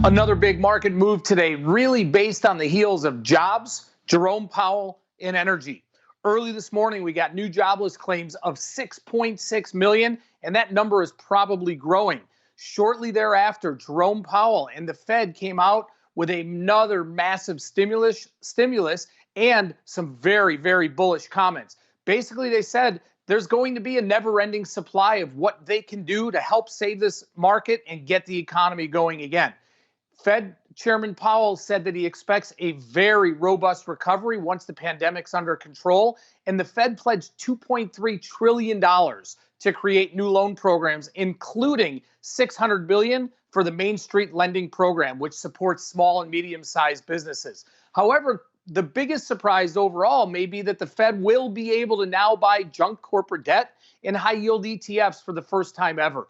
Another big market move today, really based on the heels of jobs, Jerome Powell, and energy. Early this morning, we got new jobless claims of 6.6 million, and that number is probably growing. Shortly thereafter, Jerome Powell and the Fed came out with another massive stimulus and some very, very bullish comments. Basically, they said there's going to be a never-ending supply of what they can do to help save this market and get the economy going again. Fed Chairman Powell said that he expects a very robust recovery once the pandemic's under control, and the Fed pledged $2.3 trillion to create new loan programs, including $600 billion for the Main Street Lending Program, which supports small and medium-sized businesses. However, the biggest surprise overall may be that the Fed will be able to now buy junk corporate debt and high-yield ETFs for the first time ever.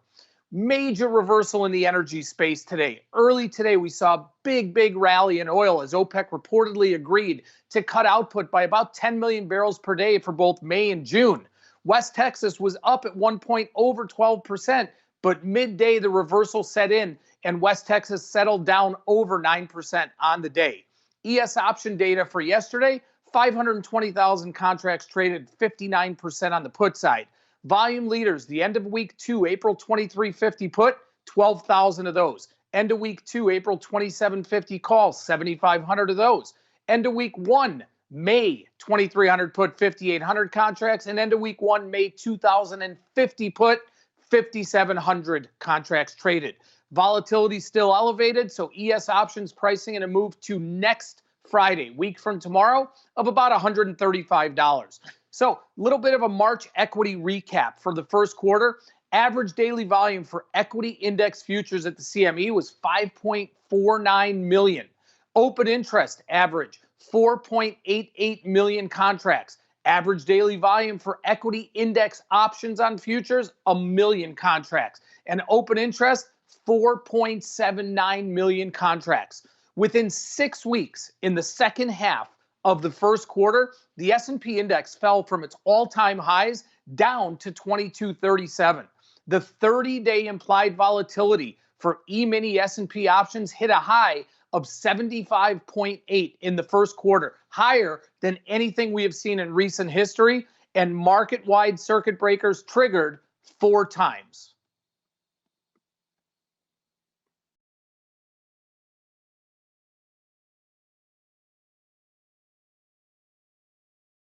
Major reversal in the energy space today. Early today, we saw a big rally in oil as OPEC reportedly agreed to cut output by about 10 million barrels per day for both May and June. West Texas was up at one point over 12%, but midday the reversal set in and West Texas settled down over 9% on the day. ES option data for yesterday, 520,000 contracts traded, 59% on the put side. Volume leaders, the end of week 2, April 2350 put, 12,000 of those. End of week 2, April 2750 call, 7,500 of those. End of week 1, May 2300 put, 5,800 contracts. And end of week 1, May 2050 put, 5,700 contracts traded. Volatility still elevated, so ES options pricing in a move to next Friday, week from tomorrow, of about $135. So a little bit of a March equity recap for the first quarter. Average daily volume for equity index futures at the CME was 5.49 million. Open interest average 4.88 million contracts. Average daily volume for equity index options on futures, 1 million contracts. And open interest, 4.79 million contracts. Within 6 weeks, in the second half of the first quarter, the S&P index fell from its all-time highs down to 2237. The 30-day implied volatility for E-mini S&P options hit a high of 75.8 in the first quarter, higher than anything we have seen in recent history, and market-wide circuit breakers triggered 4 times.